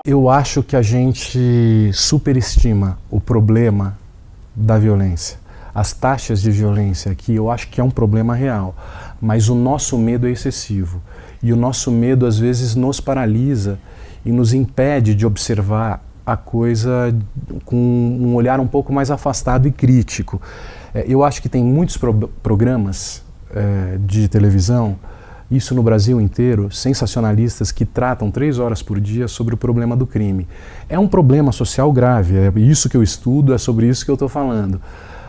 Eu acho que a gente superestima o problema da violência. As taxas de violência aqui, eu acho que é um problema real, mas o nosso medo é excessivo. E o nosso medo, às vezes, nos paralisa e nos impede de observar a coisa com um olhar um pouco mais afastado e crítico. Eu acho que tem muitos programas de televisão, isso no Brasil inteiro, sensacionalistas que tratam 3 horas por dia sobre o problema do crime. É um problema social grave, é isso que eu estudo, é sobre isso que eu estou falando.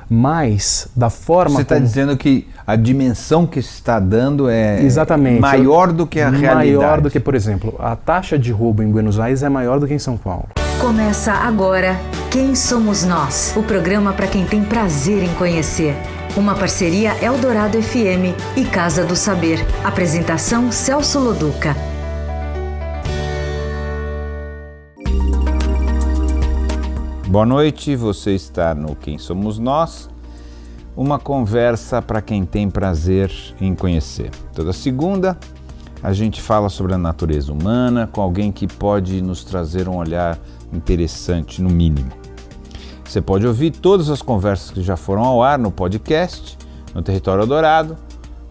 Mas, da forma Você está dizendo que a dimensão que se está dando é exatamente maior do que a realidade. Maior do que, por exemplo, a taxa de roubo em Buenos Aires é maior do que em São Paulo. Começa agora Quem Somos Nós? O programa para quem tem prazer em conhecer. Uma parceria Eldorado FM e Casa do Saber. Apresentação Celso Loduca. Boa noite, você está no Quem Somos Nós, uma conversa para quem tem prazer em conhecer. Toda segunda a gente fala sobre a natureza humana com alguém que pode nos trazer um olhar interessante, no mínimo. Você pode ouvir todas as conversas que já foram ao ar no podcast, no Território Eldorado,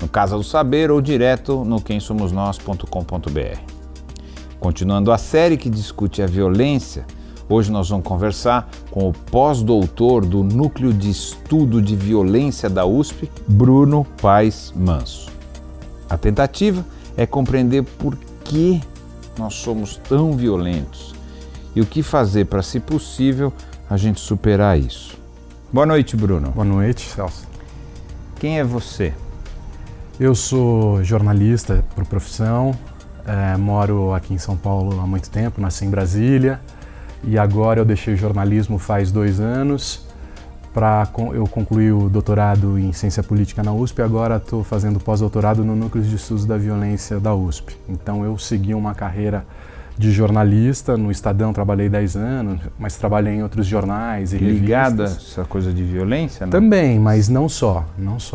no Casa do Saber ou direto no quemsomosnós.com.br. Continuando a série que discute a violência, hoje nós vamos conversar com o pós-doutor do Núcleo de Estudo de Violência da USP, Bruno Paes Manso. A tentativa é compreender por que nós somos tão violentos e o que fazer para, se possível, a gente superar isso. Boa noite, Bruno. Boa noite, Celso. Quem é você? Eu sou jornalista por profissão, moro aqui em São Paulo há muito tempo, nasci em Brasília. E agora eu deixei o jornalismo faz 2 anos, eu concluí o doutorado em Ciência Política na USP e agora estou fazendo pós-doutorado no Núcleo de Estudos da Violência da USP. Então eu segui uma carreira de jornalista, no Estadão trabalhei 10 anos, mas trabalhei em outros jornais e revistas. Ligada a essa coisa de violência? Não? Também, mas não só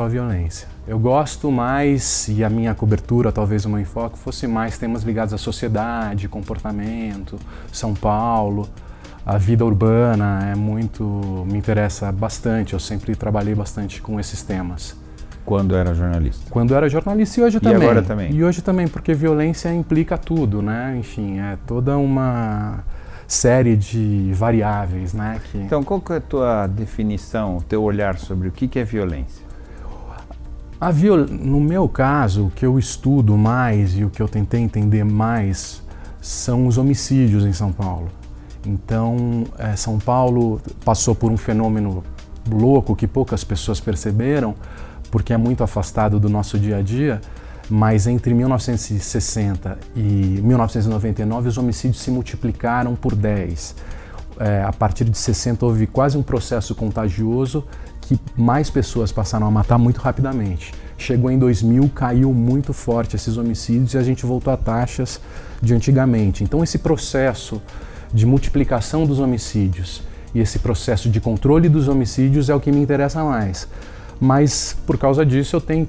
violência. Eu gosto mais, e a minha cobertura, talvez o meu enfoque, fosse mais temas ligados à sociedade, comportamento, São Paulo, a vida urbana, me interessa bastante, eu sempre trabalhei bastante com esses temas. Quando era jornalista? Quando era jornalista e hoje também. E agora também? E hoje também, porque violência implica tudo, né? Enfim, é toda uma série de variáveis, né? Então, qual que é a tua definição, o teu olhar sobre o que é violência? No meu caso, o que eu estudo mais e o que eu tentei entender mais são os homicídios em São Paulo. Então, São Paulo passou por um fenômeno louco que poucas pessoas perceberam, porque é muito afastado do nosso dia a dia, mas entre 1960 e 1999 os homicídios se multiplicaram por 10. A partir de 60 houve quase um processo contagioso que mais pessoas passaram a matar muito rapidamente. Chegou em 2000, caiu muito forte esses homicídios e a gente voltou a taxas de antigamente. Então esse processo de multiplicação dos homicídios e esse processo de controle dos homicídios é o que me interessa mais. Mas por causa disso eu tenho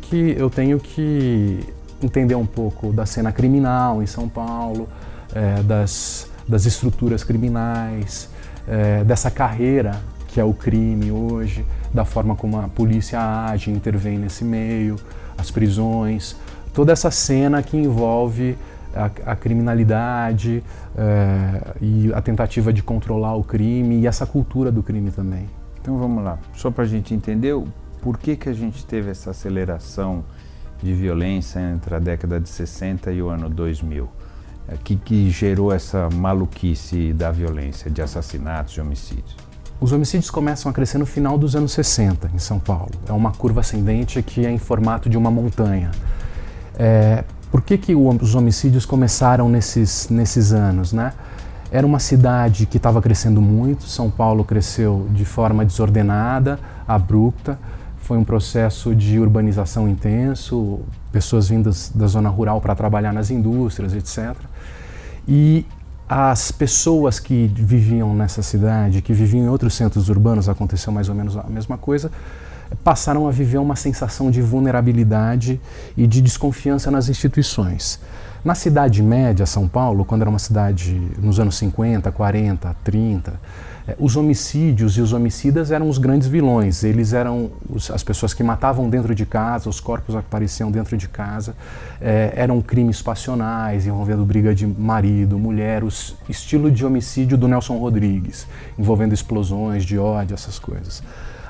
que entender um pouco da cena criminal em São Paulo, das estruturas criminais, dessa carreira que é o crime hoje, da forma como a polícia age, intervém nesse meio, as prisões, toda essa cena que envolve a criminalidade e a tentativa de controlar o crime e essa cultura do crime também. Então vamos lá, só para a gente entender por que a gente teve essa aceleração de violência entre a década de 60 e o ano 2000. O que gerou essa maluquice da violência, de assassinatos e homicídios? Os homicídios começam a crescer no final dos anos 60 em São Paulo. É uma curva ascendente que é em formato de uma montanha. Por que os homicídios começaram nesses anos, né? Era uma cidade que estava crescendo muito, São Paulo cresceu de forma desordenada, abrupta, foi um processo de urbanização intenso, pessoas vindas da zona rural para trabalhar nas indústrias, etc. E as pessoas que viviam nessa cidade, que viviam em outros centros urbanos, aconteceu mais ou menos a mesma coisa, passaram a viver uma sensação de vulnerabilidade e de desconfiança nas instituições. Na Cidade Média, São Paulo, quando era uma cidade nos anos 50, 40, 30, os homicídios e os homicidas eram os grandes vilões. Eles eram as pessoas que matavam dentro de casa, os corpos apareciam dentro de casa, eram crimes passionais, envolvendo briga de marido, mulher, o estilo de homicídio do Nelson Rodrigues, envolvendo explosões de ódio, essas coisas.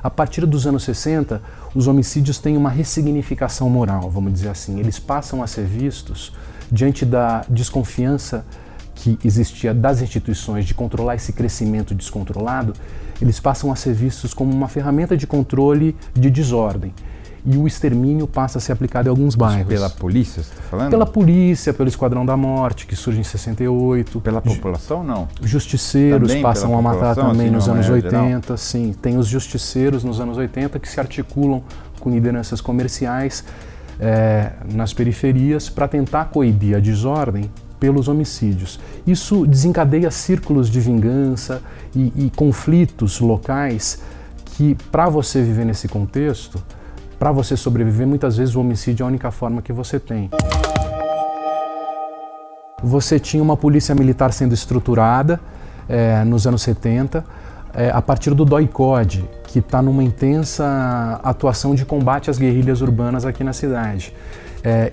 A partir dos anos 60, os homicídios têm uma ressignificação moral, vamos dizer assim. Eles passam a ser vistos diante da desconfiança que existia das instituições de controlar esse crescimento descontrolado, eles passam a ser vistos como uma ferramenta de controle de desordem. E o extermínio passa a ser aplicado em alguns bairros. Pela polícia, você está falando? Pela polícia, pelo Esquadrão da Morte, que surge em 68. Pela população, não? Justiceiros também passam a matar também assim, nos anos 80, geral? sim. Tem os justiceiros nos anos 80 que se articulam com lideranças comerciais nas periferias para tentar coibir a desordem pelos homicídios. Isso desencadeia círculos de vingança e conflitos locais que, para você viver nesse contexto, para você sobreviver, muitas vezes o homicídio é a única forma que você tem. Você tinha uma polícia militar sendo estruturada nos anos 70, a partir do DOI-CODE, que está numa intensa atuação de combate às guerrilhas urbanas aqui na cidade.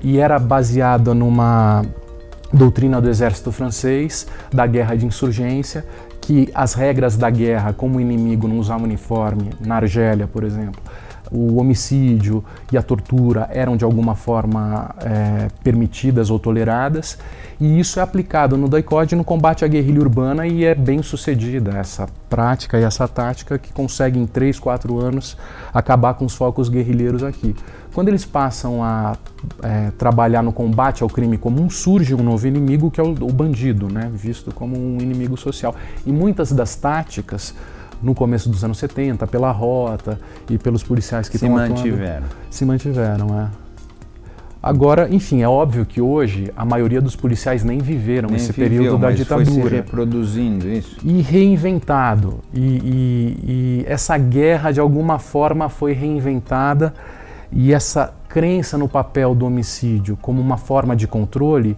E era baseada numa doutrina do exército francês, da guerra de insurgência, que as regras da guerra, como o inimigo não usava uniforme, na Argélia, por exemplo, o homicídio e a tortura eram de alguma forma permitidas ou toleradas, e isso é aplicado no DOI-CODE no combate à guerrilha urbana, e é bem sucedida essa prática e essa tática que consegue em 3, 4 anos acabar com os focos guerrilheiros aqui. Quando eles passam a trabalhar no combate ao crime comum, surge um novo inimigo, que é o bandido, né, visto como um inimigo social. E muitas das táticas no começo dos anos 70, pela Rota e pelos policiais que estão atuando, se mantiveram. Agora, enfim, é óbvio que hoje a maioria dos policiais nem viveram esse período da ditadura. Foi se reproduzindo isso. E reinventado. E essa guerra, de alguma forma, foi reinventada, e essa crença no papel do homicídio como uma forma de controle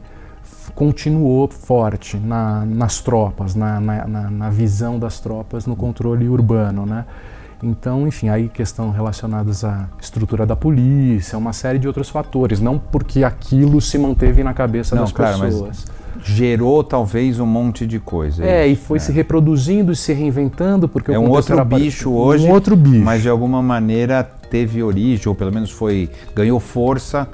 continuou forte nas tropas, na visão das tropas no controle urbano, né? Então, enfim, aí questão relacionadas à estrutura da polícia, uma série de outros fatores, não porque aquilo se manteve na cabeça das pessoas. Mas gerou talvez um monte de coisa. E foi se reproduzindo e se reinventando, porque é um outro bicho hoje, um outro bicho, mas de alguma maneira teve origem, ou pelo menos ganhou força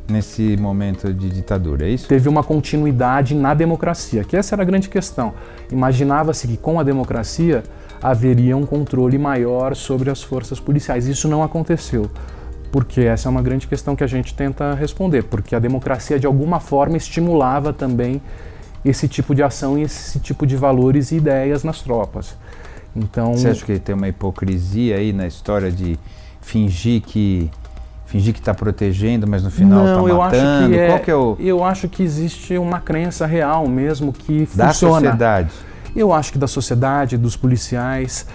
nesse momento de ditadura, é isso? Teve uma continuidade na democracia, que essa era a grande questão. Imaginava-se que com a democracia haveria um controle maior sobre as forças policiais. Isso não aconteceu, porque essa é uma grande questão que a gente tenta responder, porque a democracia de alguma forma estimulava também esse tipo de ação e esse tipo de valores e ideias nas tropas. Então, você acha que tem uma hipocrisia aí na história de fingir que está protegendo, mas no final está matando? Eu acho que existe uma crença real mesmo que funciona. Da sociedade? Eu acho que da sociedade, dos policiais,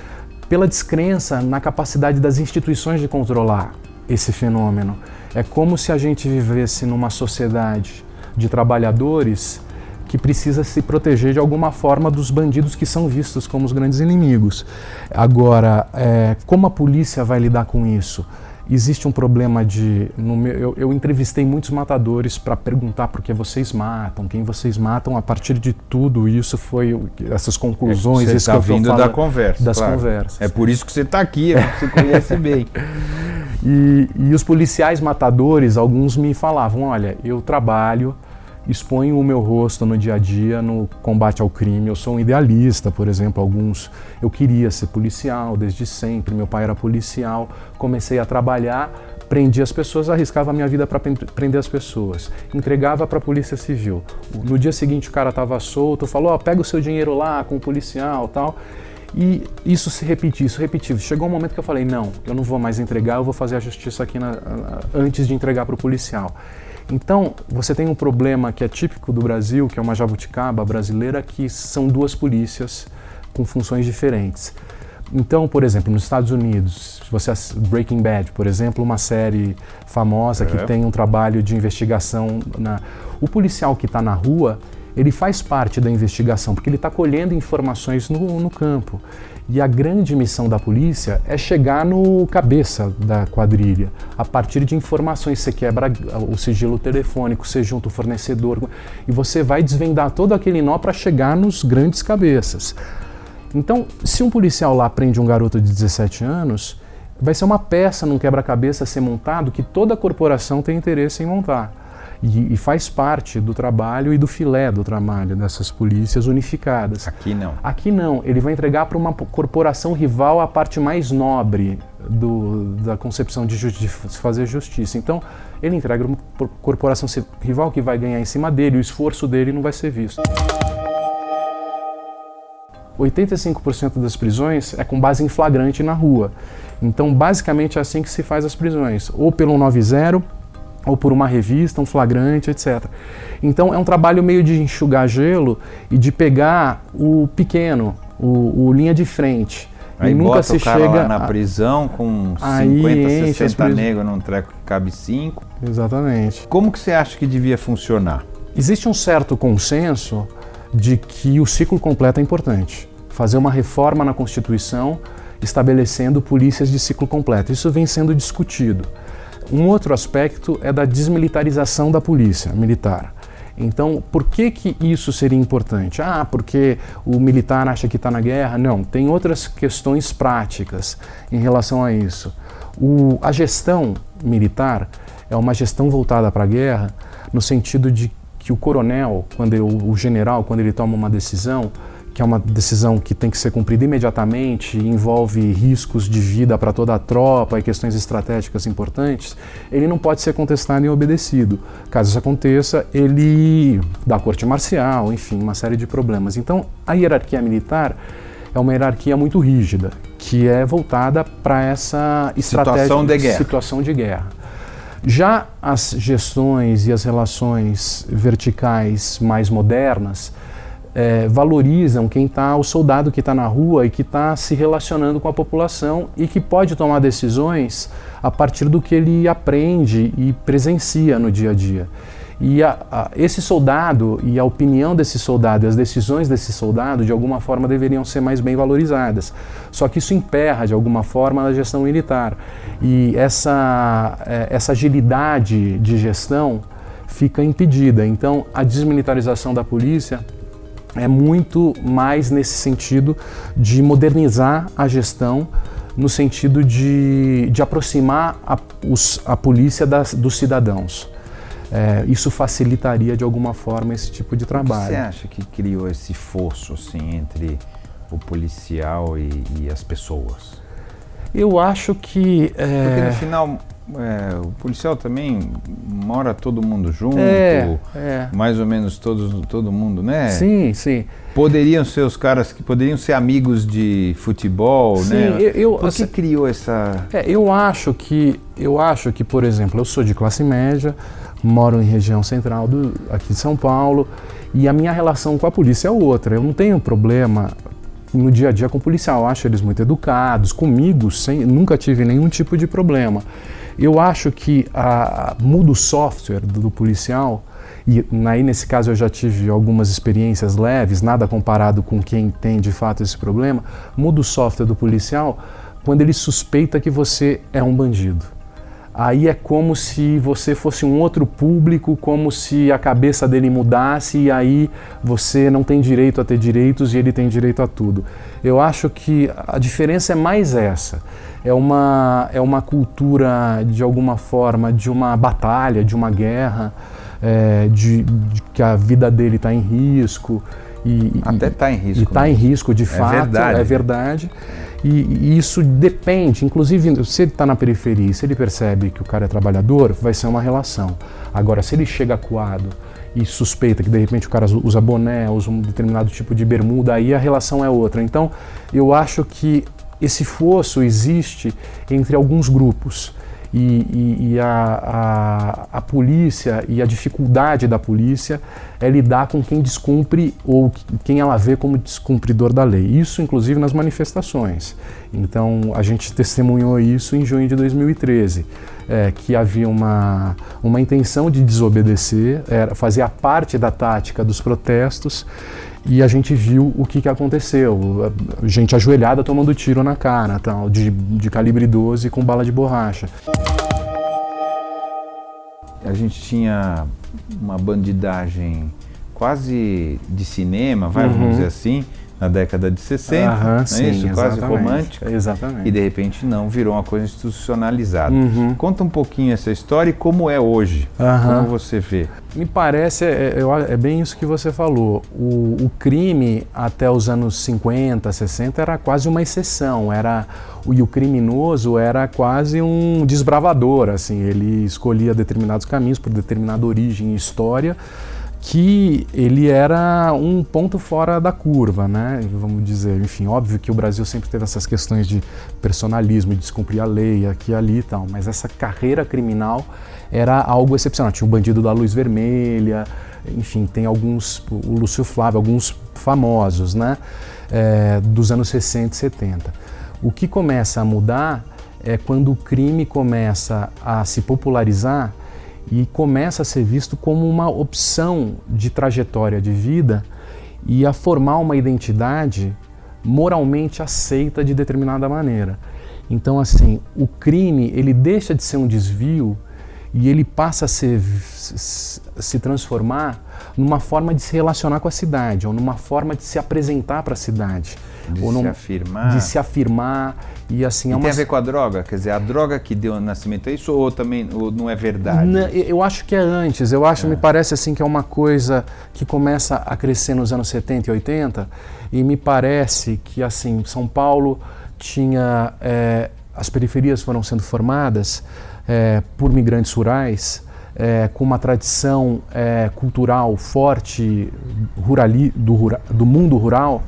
pela descrença na capacidade das instituições de controlar esse fenômeno. É como se a gente vivesse numa sociedade de trabalhadores que precisa se proteger de alguma forma dos bandidos que são vistos como os grandes inimigos. Agora, como a polícia vai lidar com isso? Existe um problema eu entrevistei muitos matadores para perguntar por que vocês matam, quem vocês matam. A partir de tudo isso foi essas conclusões. Você está vindo da conversa. Das conversas. É por isso que você está aqui, você conhece bem. E os policiais matadores, alguns me falavam, olha, eu trabalho, exponho o meu rosto no dia a dia no combate ao crime, eu sou um idealista, por exemplo, eu queria ser policial desde sempre, meu pai era policial, comecei a trabalhar, prendia as pessoas, arriscava a minha vida para prender as pessoas, entregava para a Polícia Civil. No dia seguinte o cara estava solto, falou, pega o seu dinheiro lá com o policial, tal. E isso se repetia, Chegou um momento que eu falei, não, eu não vou mais entregar, eu vou fazer a justiça aqui antes de entregar para o policial. Então, você tem um problema que é típico do Brasil, que é uma jabuticaba brasileira, que são duas polícias com funções diferentes. Então, por exemplo, nos Estados Unidos, se você Breaking Bad, por exemplo, uma série famosa que tem um trabalho de investigação. O policial que está na rua, ele faz parte da investigação, porque ele está colhendo informações no campo. E a grande missão da polícia é chegar no cabeça da quadrilha. A partir de informações, você quebra o sigilo telefônico, você junta o fornecedor e você vai desvendar todo aquele nó para chegar nos grandes cabeças. Então, se um policial lá prende um garoto de 17 anos, vai ser uma peça num quebra-cabeça a ser montado que toda a corporação tem interesse em montar. E faz parte do trabalho e do filé do trabalho dessas polícias unificadas. Aqui não. Aqui não. Ele vai entregar para uma corporação rival a parte mais nobre da concepção de fazer justiça. Então, ele entrega para uma corporação rival que vai ganhar em cima dele, o esforço dele não vai ser visto. 85% das prisões é com base em flagrante na rua. Então, basicamente é assim que se faz as prisões, ou pelo 90, ou por uma revista, um flagrante, etc. Então é um trabalho meio de enxugar gelo e de pegar o pequeno, o linha de frente. Aí e nunca bota se o cara chega lá na prisão com 50, 60 negros num treco que cabe 5. Exatamente. Como que você acha que devia funcionar? Existe um certo consenso de que o ciclo completo é importante. Fazer uma reforma na Constituição estabelecendo polícias de ciclo completo. Isso vem sendo discutido. Um outro aspecto é da desmilitarização da polícia militar. Então, por que isso seria importante? Porque o militar acha que está na guerra? Não, tem outras questões práticas em relação a isso. A gestão militar é uma gestão voltada para a guerra, no sentido de que o coronel, o general, quando ele toma uma decisão, que é uma decisão que tem que ser cumprida imediatamente, envolve riscos de vida para toda a tropa e questões estratégicas importantes, ele não pode ser contestado e obedecido. Caso isso aconteça, ele dá corte marcial, enfim, uma série de problemas. Então, a hierarquia militar é uma hierarquia muito rígida, que é voltada para essa situação de guerra. Já as gestões e as relações verticais mais modernas valorizam o soldado que está na rua e que está se relacionando com a população e que pode tomar decisões a partir do que ele aprende e presencia no dia a dia. E esse soldado e a opinião desse soldado e as decisões desse soldado, de alguma forma, deveriam ser mais bem valorizadas. Só que isso emperra, de alguma forma, a gestão militar. E essa agilidade de gestão fica impedida. Então, a desmilitarização da polícia é muito mais nesse sentido de modernizar a gestão, no sentido de aproximar a polícia dos cidadãos. Isso facilitaria de alguma forma esse tipo de trabalho. O que você acha que criou esse fosso assim, entre o policial e as pessoas? Eu acho que... Porque no final o policial também mora todo mundo junto, mais ou menos todo mundo, né? Sim, sim. Poderiam ser os caras que poderiam ser amigos de futebol, sim, né? Por que assim, criou essa... Eu acho que, por exemplo, eu sou de classe média, moro em região central aqui de São Paulo, e a minha relação com a polícia é outra. Eu não tenho problema no dia a dia com o policial, eu acho eles muito educados, comigo nunca tive nenhum tipo de problema. Eu acho que muda o software do policial, e aí nesse caso eu já tive algumas experiências leves, nada comparado com quem tem de fato esse problema, muda o software do policial quando ele suspeita que você é um bandido. Aí é como se você fosse um outro público, como se a cabeça dele mudasse e aí você não tem direito a ter direitos e ele tem direito a tudo. Eu acho que a diferença é mais essa. É uma cultura, de alguma forma, de uma batalha, de uma guerra, de que a vida dele está em risco. Até está em risco. E está em risco, de fato, é verdade. E isso depende, inclusive, se ele está na periferia, se ele percebe que o cara é trabalhador, vai ser uma relação. Agora, se ele chega acuado e suspeita que de repente o cara usa boné, usa um determinado tipo de bermuda, aí a relação é outra. Então, eu acho que esse fosso existe entre alguns grupos. E a polícia e a dificuldade da polícia é lidar com quem descumpre ou quem ela vê como descumpridor da lei. Isso, inclusive, nas manifestações. Então, a gente testemunhou isso em junho de 2013, que havia uma intenção de desobedecer, fazia parte da tática dos protestos, e a gente viu o que aconteceu. Gente ajoelhada tomando tiro na cara, tal, de calibre 12 com bala de borracha. A gente tinha uma bandidagem quase de cinema, vamos dizer assim, na década de 60, não é sim, isso? Quase romântica. Exatamente. E de repente não, virou uma coisa institucionalizada. Conta um pouquinho essa história e como é hoje, como você vê. Me parece, é bem isso que você falou. O crime até os anos 50, 60 era quase uma exceção. E o criminoso era quase um desbravador, assim. Ele escolhia determinados caminhos por determinada origem e história, que ele era um ponto fora da curva, né? Vamos dizer, enfim, óbvio que o Brasil sempre teve essas questões de personalismo, de descumprir a lei aqui e ali e tal, mas essa carreira criminal era algo excepcional. Tinha o Bandido da Luz Vermelha, enfim, tem alguns, o Lúcio Flávio, alguns famosos, né? Dos anos 60 e 70. O que começa a mudar é quando o crime começa a se popularizar e começa a ser visto como uma opção de trajetória de vida e a formar uma identidade moralmente aceita de determinada maneira. Então, assim, o crime, ele deixa de ser um desvio e ele passa a se transformar numa forma de se relacionar com a cidade, ou numa forma de se apresentar para a cidade. De se afirmar. E assim, tem a ver com a droga? Quer dizer, a droga que deu nascimento a isso ou também não é verdade? Eu acho que é antes. Me parece assim que é uma coisa que começa a crescer nos anos 70 e 80 e me parece que assim, São Paulo tinha... as periferias foram sendo formadas por migrantes rurais, com uma tradição cultural forte do mundo rural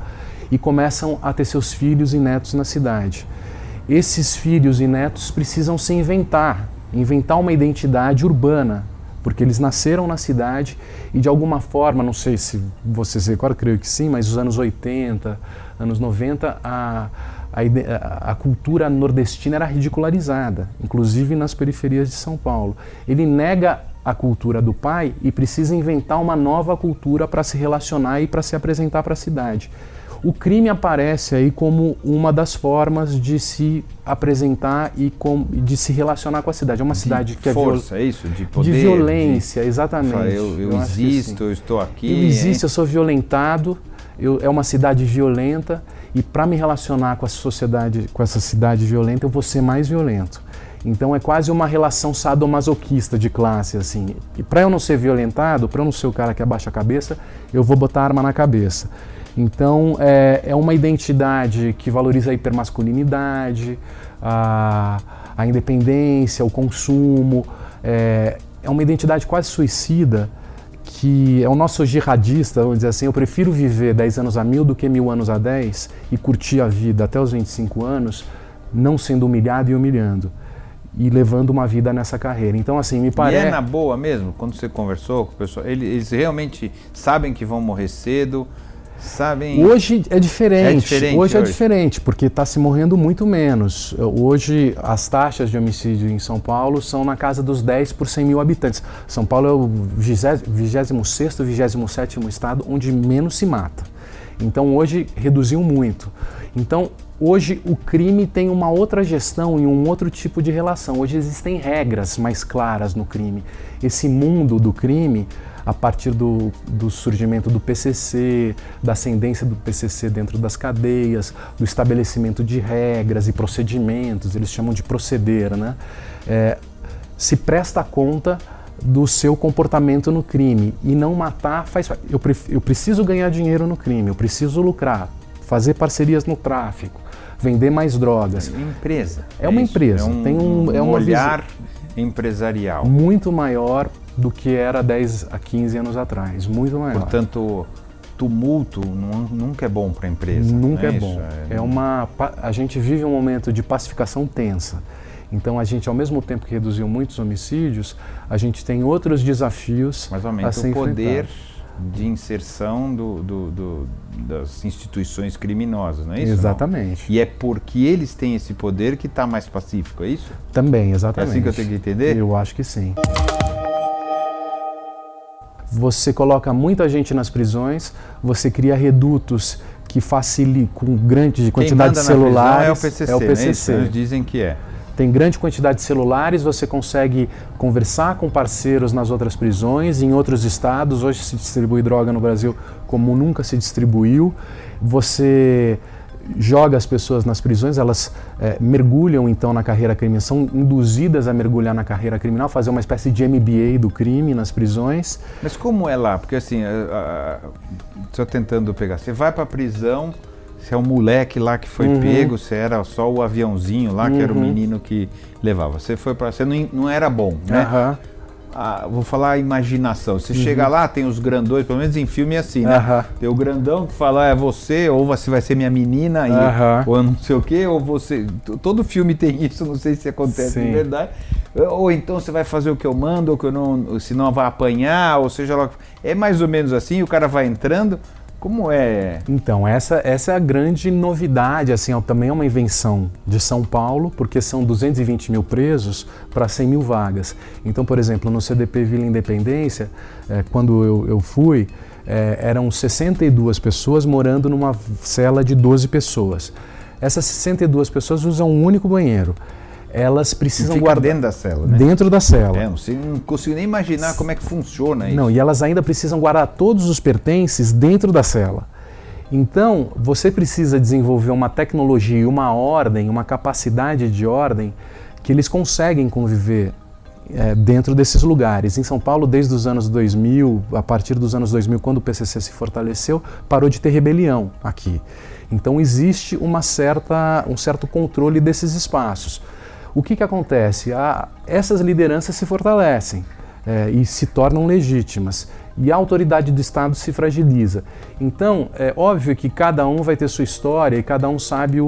e começam a ter seus filhos e netos na cidade. Esses filhos e netos precisam se inventar uma identidade urbana, porque eles nasceram na cidade e de alguma forma, não sei se vocês recordam, creio que sim, mas nos anos 80, anos 90, a cultura nordestina era ridicularizada, inclusive nas periferias de São Paulo. Ele nega a cultura do pai e precisa inventar uma nova cultura para se relacionar e para se apresentar para a cidade. O crime aparece aí como uma das formas de se apresentar e de se relacionar com a cidade. É uma cidade que força, é isso? De poder? De violência, exatamente. Eu existo, eu estou aqui. Eu existo, eu sou violentado, é uma cidade violenta e para me relacionar com a sociedade, com essa cidade violenta, eu vou ser mais violento. Então é quase uma relação sadomasoquista de classe, assim. E para eu não ser violentado, para eu não ser o cara que abaixa a cabeça, eu vou botar a arma na cabeça. Então, é uma identidade que valoriza a hipermasculinidade, a independência, o consumo. É uma identidade quase suicida, que é o nosso jihadista, vamos dizer assim. Eu prefiro viver 10 anos a 1000 do que 1000 anos a 10 e curtir a vida até os 25 anos, não sendo humilhado e humilhando, e levando uma vida nessa carreira. Então, assim, me parece... E na boa mesmo, quando você conversou com o pessoal, eles realmente sabem que vão morrer cedo? Sabem... Hoje é diferente. Hoje é diferente, porque está se morrendo muito menos. Hoje as taxas de homicídio em São Paulo são na casa dos 10 por 100 mil habitantes. São Paulo é o 26º, 27º estado onde menos se mata. Então hoje reduziu muito. Então hoje o crime tem uma outra gestão e um outro tipo de relação. Hoje existem regras mais claras no crime. Esse mundo do crime, a partir do surgimento do PCC, da ascendência do PCC dentro das cadeias, do estabelecimento de regras e procedimentos, eles chamam de proceder, né? Se presta conta do seu comportamento no crime e não matar faz... Eu preciso ganhar dinheiro no crime, eu preciso lucrar, fazer parcerias no tráfico, vender mais drogas. É uma empresa. É uma empresa. Tem um olhar empresarial muito maior do que era 10 a 15 anos atrás, muito maior. Portanto, tumulto nunca é bom para a empresa. Nunca é bom. A gente vive um momento de pacificação tensa. Então a gente, ao mesmo tempo que reduziu muitos homicídios, a gente tem outros desafios. Mas aumenta o poder de inserção das instituições criminosas, não é isso? Exatamente. Não? E é porque eles têm esse poder que está mais pacífico, é isso? Também, exatamente. É assim que eu tenho que entender? Eu acho que sim. Você coloca muita gente nas prisões, você cria redutos que facilitam com grande quantidade de celulares. É o PCC, é o PCC. Né? Isso, eles dizem que é. Tem grande quantidade de celulares, você consegue conversar com parceiros nas outras prisões, em outros estados. Hoje se distribui droga no Brasil como nunca se distribuiu. Você joga as pessoas nas prisões, elas mergulham então na carreira criminal, são induzidas a mergulhar na carreira criminal, fazer uma espécie de MBA do crime nas prisões. Mas como é lá? Porque assim, estou tentando pegar, você vai para a prisão, você é um moleque lá que foi pego, você era só o aviãozinho lá, que era o menino que levava. Você foi para, você não era bom, né? Vou falar a imaginação. Você chega lá, tem os grandões, pelo menos em filme é assim, né? Tem o grandão que fala, é você, ou você vai ser minha menina, ou não sei o quê, ou você... Todo filme tem isso, não sei se acontece de verdade. Ou então você vai fazer o que eu mando, ou que eu não, senão vai apanhar, ou seja lá... É mais ou menos assim, o cara vai entrando... Como é? Então, essa é a grande novidade, assim, também é uma invenção de São Paulo, porque são 220 mil presos para 100 mil vagas. Então, por exemplo, no CDP Vila Independência, quando eu fui, eram 62 pessoas morando numa cela de 12 pessoas. Essas 62 pessoas usam um único banheiro. Elas precisam guardar dentro da cela, né? Dentro da cela. Você não consigo nem imaginar como é que funciona isso. Não, e elas ainda precisam guardar todos os pertences dentro da cela. Então, você precisa desenvolver uma tecnologia e uma ordem, uma capacidade de ordem que eles conseguem conviver dentro desses lugares. Em São Paulo, desde os anos 2000, a partir dos anos 2000, quando o PCC se fortaleceu, parou de ter rebelião aqui. Então, existe um certo controle desses espaços. O que acontece? Essas lideranças se fortalecem e se tornam legítimas e a autoridade do Estado se fragiliza. Então, é óbvio que cada um vai ter sua história e cada um sabe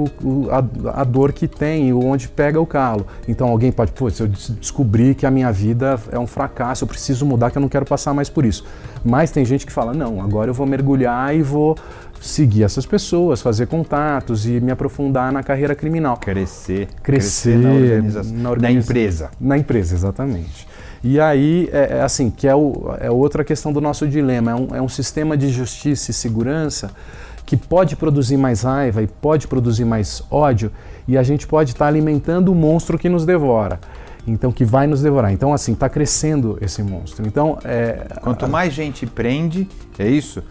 a dor que tem e onde pega o calo. Então alguém pode, se eu descobrir que a minha vida é um fracasso, eu preciso mudar, que eu não quero passar mais por isso. Mas tem gente que fala, não, agora eu vou mergulhar e vou seguir essas pessoas, fazer contatos e me aprofundar na carreira criminal. Crescer na organização, na empresa. Na empresa, exatamente. E aí, assim, que é outra questão do nosso dilema, é um sistema de justiça e segurança que pode produzir mais raiva e pode produzir mais ódio, e a gente pode estar alimentando o monstro que nos devora. Então, que vai nos devorar. Então, assim, está crescendo esse monstro. Então, quanto mais gente prende, é isso?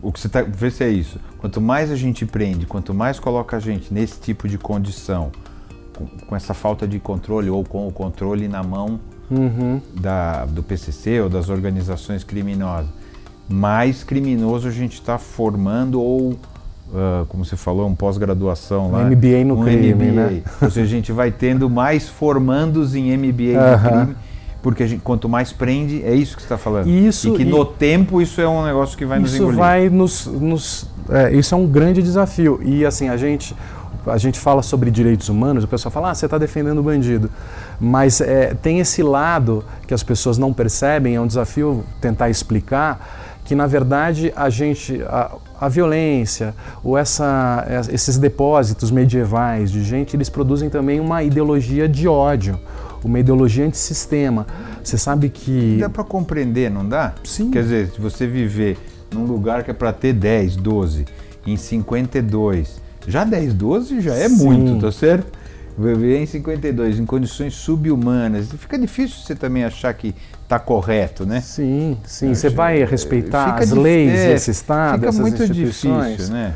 O que você vê se é isso. Quanto mais a gente prende, quanto mais coloca a gente nesse tipo de condição, com essa falta de controle ou com o controle na mão do PCC ou das organizações criminosas, mais criminoso a gente está formando ou, como você falou, um pós-graduação lá. Um MBA no crime, né? Ou seja, a gente vai tendo mais formandos em MBA no crime, porque quanto mais prende, é isso que você está falando. Isso, e que no tempo isso é um negócio que vai nos engolir. Isso é um grande desafio. E assim, a gente fala sobre direitos humanos, o pessoal fala, você está defendendo o bandido. Mas tem esse lado que as pessoas não percebem, é um desafio tentar explicar, que na verdade a violência ou esses depósitos medievais de gente, eles produzem também uma ideologia de ódio, uma ideologia antissistema. Você sabe que... Dá para compreender, não dá? Sim. Quer dizer, se você viver num lugar que é para ter 10, 12, em 52, já 10, 12 já é muito, tá certo? Viver em 52, em condições subhumanas, fica difícil você também achar que está correto, né? Sim. Você vai respeitar as leis desse Estado, essas instituições. Fica muito difícil, né?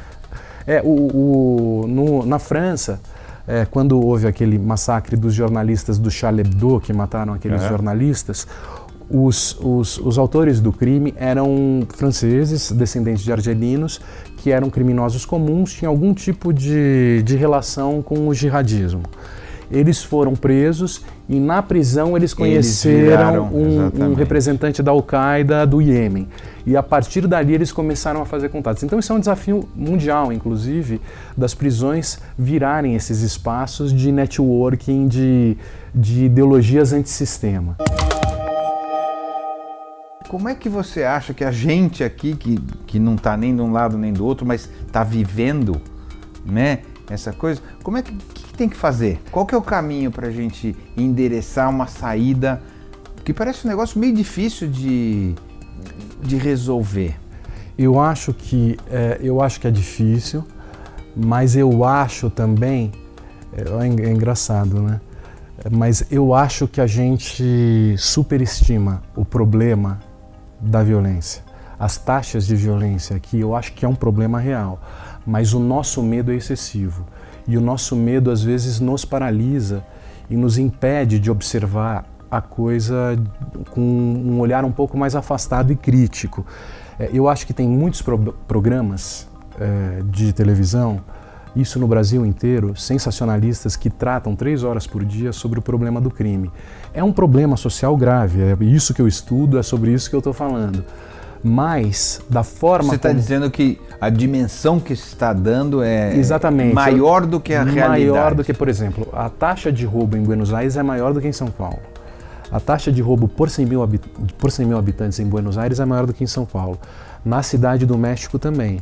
Na França, quando houve aquele massacre dos jornalistas do Charlie Hebdo, que mataram aqueles jornalistas, os autores do crime eram franceses, descendentes de argelinos, que eram criminosos comuns, tinham algum tipo de relação com o jihadismo. eles foram presos e na prisão eles conheceram um representante da Al-Qaeda do Iêmen. E a partir dali eles começaram a fazer contatos. Então isso é um desafio mundial, inclusive, das prisões virarem esses espaços de networking, de ideologias antissistema. Como é que você acha que a gente aqui, que não está nem de um lado nem do outro, mas está vivendo, né, essa coisa, como é que tem que fazer? Qual que é o caminho para a gente endereçar uma saída, que parece um negócio meio difícil de resolver? Eu acho que é difícil, mas eu acho também, é engraçado, né? Mas eu acho que a gente superestima o problema da violência. As taxas de violência aqui, eu acho que é um problema real, mas o nosso medo é excessivo. E o nosso medo, às vezes, nos paralisa e nos impede de observar a coisa com um olhar um pouco mais afastado e crítico. Eu acho que tem muitos programas de televisão, isso no Brasil inteiro, sensacionalistas que tratam 3 horas por dia sobre o problema do crime. É um problema social grave, é isso que eu estudo, é sobre isso que eu estou falando. Mas, da forma Você está dizendo que a dimensão que se está dando é exatamente maior do que a realidade. Maior do que, por exemplo, a taxa de roubo em Buenos Aires é maior do que em São Paulo. A taxa de roubo por 100 mil habitantes em Buenos Aires é maior do que em São Paulo. Na Cidade do México também.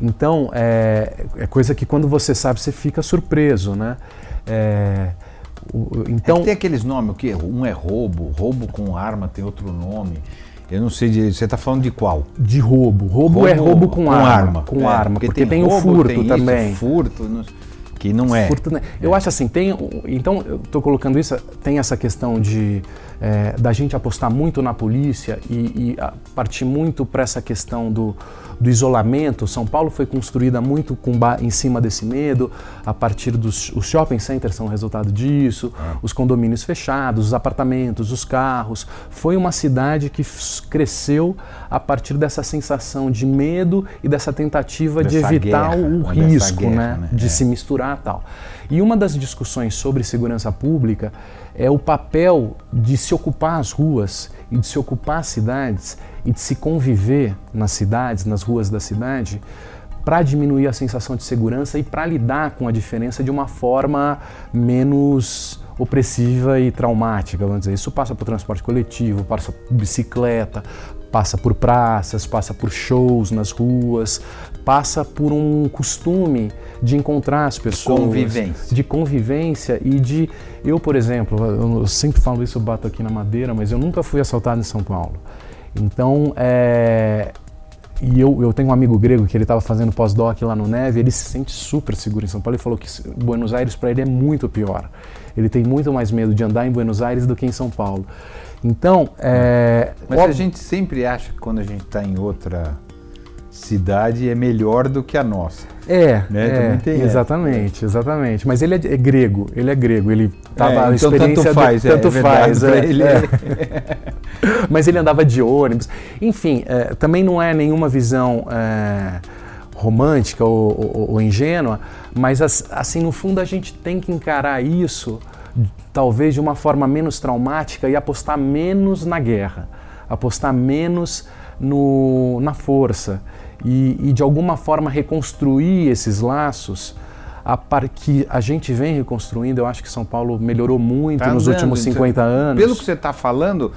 Então, é coisa que quando você sabe, você fica surpreso, né? Então, tem aqueles nomes, o que? Um é roubo com arma tem outro nome. Eu não sei, você está falando de qual? De roubo. Roubo é roubo com arma. Com arma, porque tem o furto tem também. Furto, que não é. Furto, né? Eu acho assim, então eu estou colocando isso, tem essa questão da gente apostar muito na polícia e partir muito para essa questão do isolamento. São Paulo foi construída muito em cima desse medo, a partir os shopping centers são resultado disso, os condomínios fechados, os apartamentos, os carros. Foi uma cidade que cresceu a partir dessa sensação de medo e dessa tentativa de evitar o risco, né? De se misturar e tal. E uma das discussões sobre segurança pública é o papel de se ocupar as ruas e de se ocupar as cidades e de se conviver nas cidades, nas ruas da cidade, para diminuir a sensação de segurança e para lidar com a diferença de uma forma menos opressiva e traumática, vamos dizer. Isso passa por transporte coletivo, passa por bicicleta, passa por praças, passa por shows nas ruas, passa por um costume de encontrar as pessoas. De convivência e de... Eu, por exemplo, eu sempre falo isso, eu bato aqui na madeira, mas eu nunca fui assaltado em São Paulo. Então, e eu tenho um amigo grego que ele estava fazendo pós-doc lá no Neve, ele se sente super seguro em São Paulo. Ele falou que Buenos Aires para ele é muito pior. Ele tem muito mais medo de andar em Buenos Aires do que em São Paulo. Então, mas a gente sempre acha que quando a gente está em outra cidade é melhor do que a nossa. Também tem exatamente. Mas ele é grego, ele tava a então experiência tanto faz. Mas ele andava de ônibus. Enfim, também não é nenhuma visão romântica ou ingênua, mas assim, no fundo a gente tem que encarar isso talvez de uma forma menos traumática e apostar menos na guerra, apostar menos na força e de alguma forma reconstruir esses laços que a gente vem reconstruindo. Eu acho que São Paulo melhorou muito nos últimos 50 anos. Pelo que você está falando,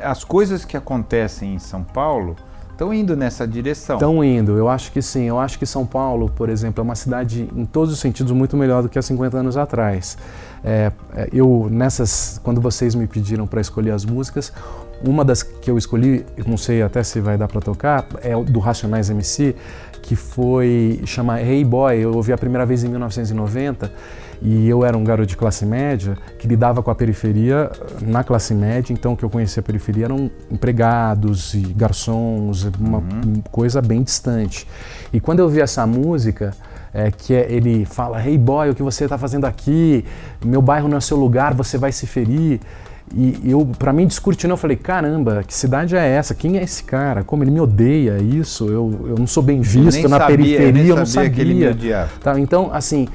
as coisas que acontecem em São Paulo estão indo nessa direção. Estão indo, eu acho que sim. Eu acho que São Paulo, por exemplo, é uma cidade em todos os sentidos muito melhor do que há 50 anos atrás. Quando vocês me pediram para escolher as músicas, uma das que eu escolhi, não sei até se vai dar para tocar, é do Racionais MC, que chama Hey Boy. Eu ouvi a primeira vez em 1990 e eu era um garoto de classe média que lidava com a periferia na classe média, então o que eu conhecia a periferia eram empregados e garçons, uma coisa bem distante. E quando eu vi essa música, ele fala: Hey Boy, o que você está fazendo aqui? Meu bairro não é seu lugar, você vai se ferir. E para mim, descortinou, eu falei: caramba, que cidade é essa? Quem é esse cara? Como ele me odeia isso? Eu não sou bem visto na periferia, eu não sabia que ele me odiava. Então, assim,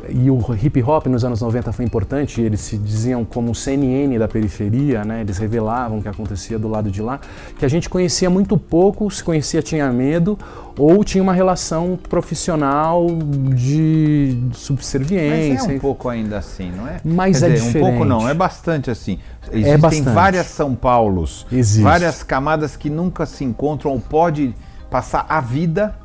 e o hip hop nos anos 90 foi importante, eles se diziam como o CNN da periferia, né? Eles revelavam o que acontecia do lado de lá, que a gente conhecia muito pouco, se conhecia tinha medo, ou tinha uma relação profissional de subserviência. Mas é um pouco ainda assim, não é? Mas Quer é dizer, diferente. um pouco não, é bastante assim. Existem Existem várias São Paulos, Existe. várias camadas que nunca se encontram ou pode passar a vida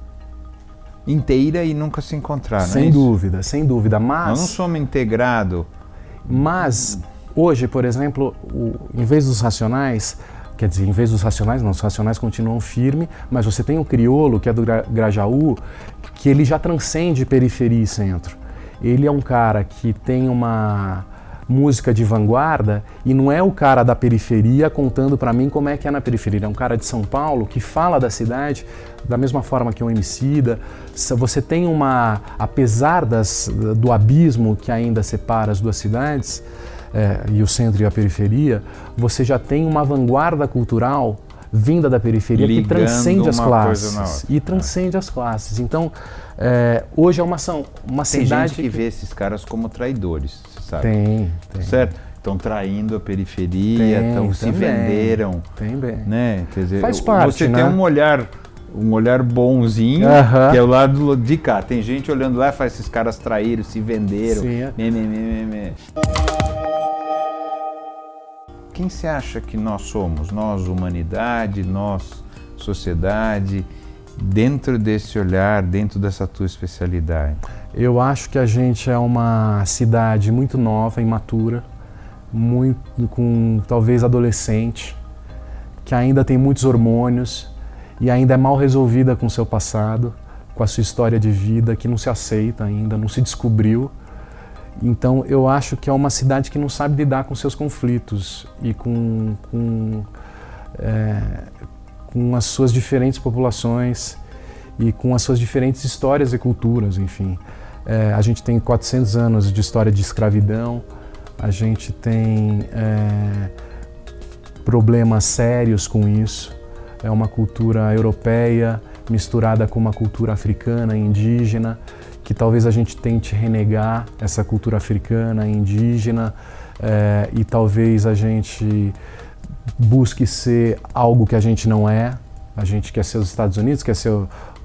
inteira e nunca se encontrar, não é Sem isso? dúvida, sem dúvida. Nós não somos integrados. Mas hoje, por exemplo, em vez dos Racionais, quer dizer, em vez dos Racionais, não, os Racionais continuam firme, mas você tem o Criolo, que é do Grajaú, que ele já transcende periferia e centro. Ele é um cara que tem uma música de vanguarda e não é o cara da periferia contando pra mim como é que é na periferia. Ele é um cara de São Paulo que fala da cidade da mesma forma que o Emicida. Você tem apesar do abismo que ainda separa as duas cidades, e o centro e a periferia, você já tem uma vanguarda cultural vinda da periferia que transcende as classes. E transcende as classes. Então, hoje é uma Tem cidade gente que vê esses caras como traidores, você sabe? Tem. Certo? Estão traindo a periferia, se venderam. Tem bem. Né? Quer dizer, faz parte, você né? tem um olhar bonzinho, que é o lado de cá. Tem gente olhando lá e fala, esses caras traíram, se venderam. Sim, Quem você acha que nós somos? Nós, humanidade, nós, sociedade, dentro desse olhar, dentro dessa tua especialidade? Eu acho que a gente é uma cidade muito nova, imatura, com talvez adolescente, que ainda tem muitos hormônios e ainda é mal resolvida com o seu passado, com a sua história de vida, que não se aceita ainda, não se descobriu. Então eu acho que é uma cidade que não sabe lidar com seus conflitos e com as suas diferentes populações e com as suas diferentes histórias e culturas, enfim. A gente tem 400 anos de história de escravidão, a gente tem problemas sérios com isso. É uma cultura europeia misturada com uma cultura africana e indígena, que talvez a gente tente renegar essa cultura africana e indígena, e talvez a gente busque ser algo que a gente não é. A gente quer ser os Estados Unidos, quer ser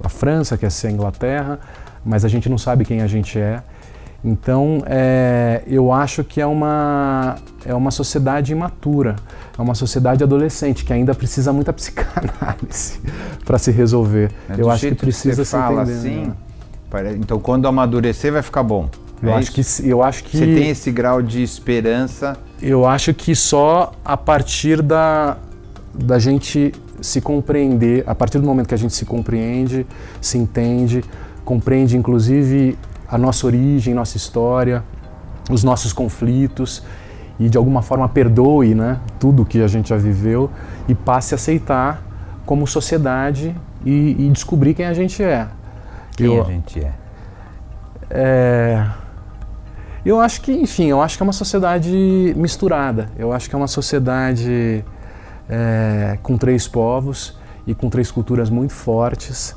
a França, quer ser a Inglaterra, mas a gente não sabe quem a gente é. Então, eu acho que é uma sociedade imatura, é uma sociedade adolescente, que ainda precisa muita psicanálise para se resolver. Eu acho que precisa se entender. Assim, então, quando amadurecer, vai ficar bom. Eu acho que você tem esse grau de esperança. Eu acho que só a partir da gente se compreender, a partir do momento que a gente se compreende, se entende, compreende inclusive a nossa origem, nossa história, os nossos conflitos e de alguma forma perdoe, né, tudo que a gente já viveu e passe a aceitar como sociedade e descobrir quem a gente é. Quem a gente é? Eu acho que, enfim, eu acho que é uma sociedade misturada. Eu acho que é uma sociedade com 3 povos e com 3 culturas muito fortes.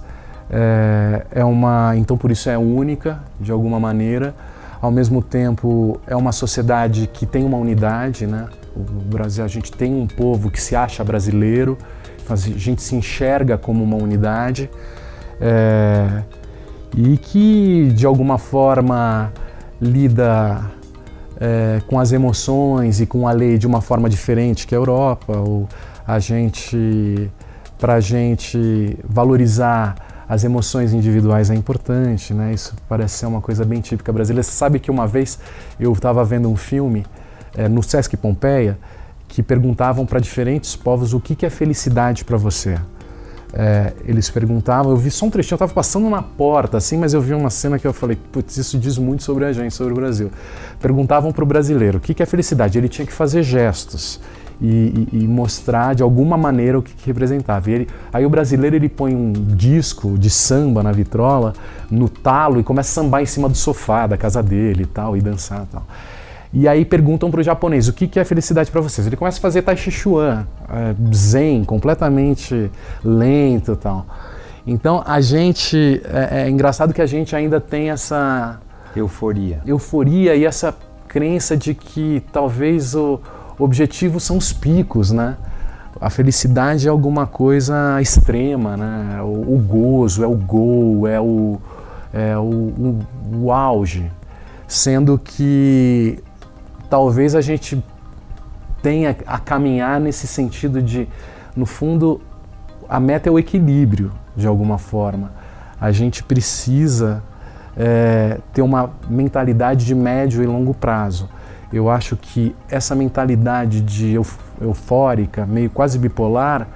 Então por isso é única, de alguma maneira. Ao mesmo tempo, é uma sociedade que tem uma unidade, né? O Brasil, a gente tem um povo que se acha brasileiro, a gente se enxerga como uma unidade. E que de alguma forma lida com as emoções e com a lei de uma forma diferente que a Europa. Ou para a gente valorizar as emoções individuais é importante, né? Isso parece ser uma coisa bem típica brasileira. Você sabe que uma vez eu estava vendo um filme no Sesc Pompeia que perguntavam para diferentes povos o que é felicidade para você. Eles perguntavam, eu vi só um trechinho, eu estava passando na porta, assim, mas eu vi uma cena que eu falei, putz, isso diz muito sobre a gente, sobre o Brasil. Perguntavam para o brasileiro, o que é felicidade? Ele tinha que fazer gestos e mostrar de alguma maneira o que representava. Aí o brasileiro ele põe um disco de samba na vitrola, no talo, e começa a sambar em cima do sofá da casa dele e tal, e dançar e tal. E aí perguntam para o japonês, o que é felicidade para vocês? Ele começa a fazer Tai Chi Chuan, zen, completamente lento e tal. Então a gente, é engraçado que a gente ainda tem essa Euforia e essa crença de que talvez o objetivo são os picos, né? A felicidade é alguma coisa extrema, né? O gozo, é o gol, é o auge. Sendo que talvez a gente tenha a caminhar nesse sentido de, no fundo, a meta é o equilíbrio, de alguma forma. A gente precisa ter uma mentalidade de médio e longo prazo. Eu acho que essa mentalidade de eufórica, meio quase bipolar,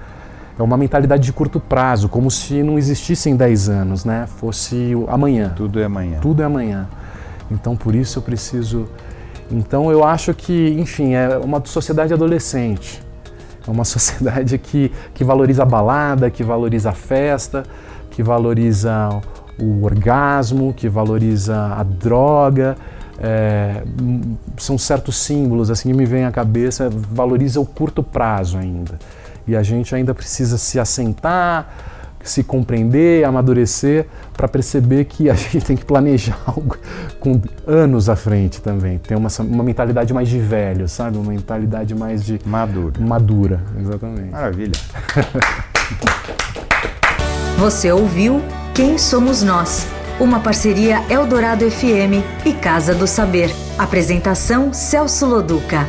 é uma mentalidade de curto prazo, como se não existissem 10 anos, né? Fosse amanhã. Tudo é amanhã. Tudo é amanhã. Então, por isso eu preciso... Então, eu acho que, enfim, é uma sociedade adolescente. É uma sociedade que valoriza a balada, que valoriza a festa, que valoriza o orgasmo, que valoriza a droga. São certos símbolos assim que me vêm à cabeça, valoriza o curto prazo ainda. E a gente ainda precisa se assentar, se compreender, amadurecer, para perceber que a gente tem que planejar algo com anos à frente também. Tem uma mentalidade mais de velho, sabe? Uma mentalidade mais de... Madura, exatamente. Maravilha. Você ouviu Quem Somos Nós? Uma parceria Eldorado FM e Casa do Saber. Apresentação Celso Loduca.